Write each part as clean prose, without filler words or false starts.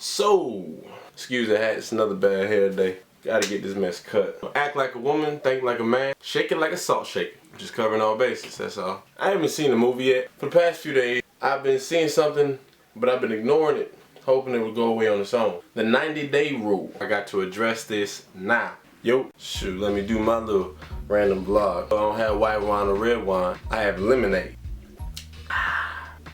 So, excuse the hat, it's another bad hair day. Gotta get this mess cut. Act like a woman, think like a man, shake it like a salt shaker. Just covering all bases, that's all. I haven't seen the movie yet. For the past few days, I've been seeing something, but I've been ignoring it, hoping it would go away on its own. The 90-day rule. I got to address this now. Yo, shoot, let me do my little random vlog. I don't have white wine or red wine. I have lemonade.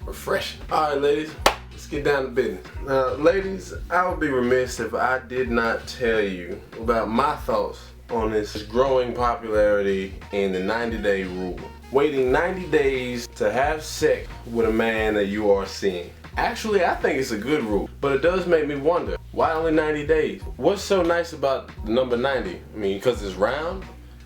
Refreshing. Alright, ladies. Let's get down to business. Now, ladies, I would be remiss if I did not tell you about my thoughts on this growing popularity in the 90-day rule. Waiting 90 days to have sex with a man that you are seeing. Actually, I think it's a good rule, but it does make me wonder, why only 90 days? What's so nice about the number 90? I mean, because it's round?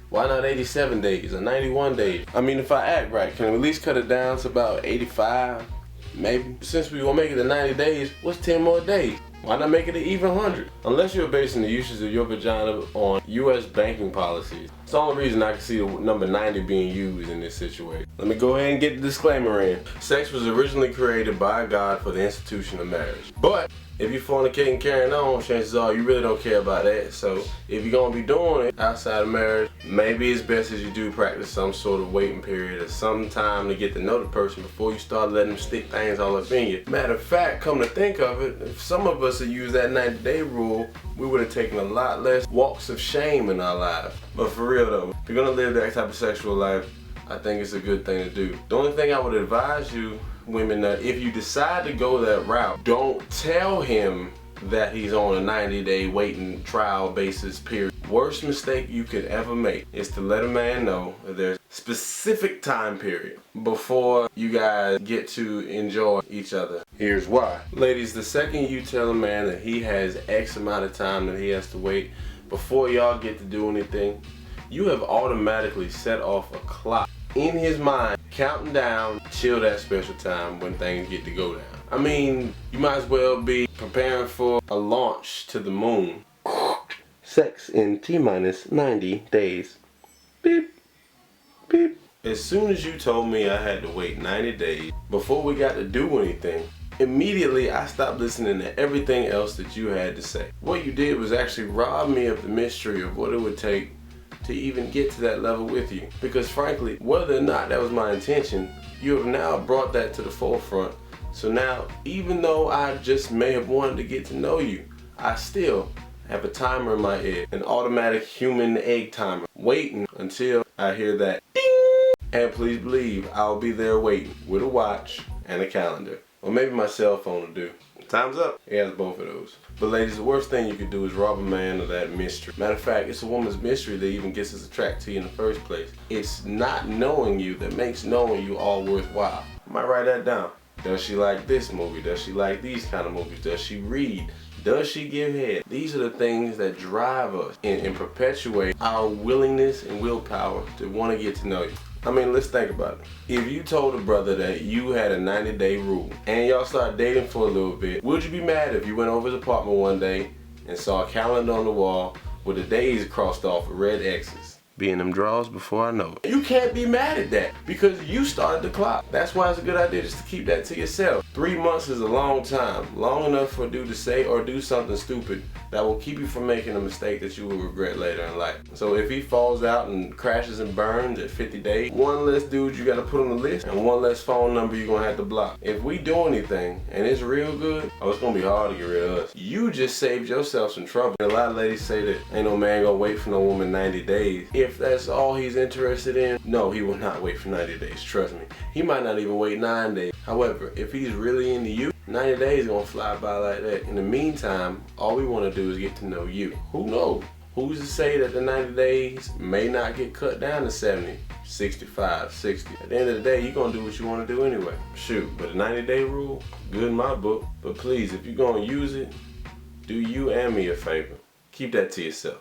Why not 87 days or 91 days? I mean, if I act right, can we at least cut it down to about 85? Maybe. Since we gonna make it to 90 days, what's 10 more days? Why not make it an even 100? Unless you're basing the usage of your vagina on US banking policies. It's the only reason I can see the number 90 being used in this situation. Let me go ahead and get the disclaimer in. Sex was originally created by God for the institution of marriage. But if you're fornicating and carrying on, chances are you really don't care about that. So if you're gonna be doing it outside of marriage, maybe it's best as you do practice some sort of waiting period or some time to get to know the person before you start letting them stick things all up in you. Matter of fact, come to think of it, if some of us had used that 90-day rule, we would have taken a lot less walks of shame in our lives. But for real though, if you're gonna live that type of sexual life, I think it's a good thing to do. The only thing I would advise you, women, that if you decide to go that route, don't tell him that he's on a 90-day waiting trial basis period. Worst mistake you could ever make is to let a man know that there's a specific time period before you guys get to enjoy each other. Here's why. Ladies, the second you tell a man that he has X amount of time that he has to wait before y'all get to do anything, you have automatically set off a clock in his mind counting down till that special time when things get to go down. I mean, you might as well be preparing for a launch to the moon. Sex in T-minus 90 days. Beep, beep. As soon as you told me I had to wait 90 days before we got to do anything, immediately I stopped listening to everything else that you had to say. What you did was actually rob me of the mystery of what it would take to even get to that level with you. Because frankly, whether or not that was my intention, you have now brought that to the forefront. So now, even though I just may have wanted to get to know you, I still have a timer in my head, an automatic human egg timer, waiting until I hear that ding! And please believe, I'll be there waiting with a watch and a calendar. Or maybe my cell phone will do. Time's up. It has both of those. But ladies, the worst thing you could do is rob a man of that mystery. Matter of fact, it's a woman's mystery that even gets us attracted to you in the first place. It's not knowing you that makes knowing you all worthwhile. I might write that down. Does she like this movie? Does she like these kind of movies? Does she read? Does she give head? These are the things that drive us and perpetuate our willingness and willpower to want to get to know you. I mean, let's think about it. If you told a brother that you had a 90-day rule and y'all started dating for a little bit, would you be mad if you went over his apartment one day and saw a calendar on the wall with the days crossed off with red X's? Be in them drawers before I know it. You can't be mad at that because you started the clock. That's why it's a good idea just to keep that to yourself. 3 months is a long time, long enough for a dude to say or do something stupid that will keep you from making a mistake that you will regret later in life. So if he falls out and crashes and burns at 50 days, one less dude you gotta put on the list and one less phone number you're gonna have to block. If we do anything and it's real good, oh, it's gonna be hard to get rid of us. You just saved yourself some trouble. A lot of ladies say that ain't no man gonna wait for no woman 90 days. If that's all he's interested in, no, he will not wait for 90 days, trust me. He might not even wait 9 days. However, if he's really into you, 90 days gonna fly by like that. In the meantime, all we wanna do is get to know you. Who knows? Who's to say that the 90 days may not get cut down to 70, 65, 60. At the end of the day, you're gonna do what you wanna do anyway. Shoot, but the 90-day rule, good in my book. But please, if you're gonna use it, do you and me a favor. Keep that to yourself.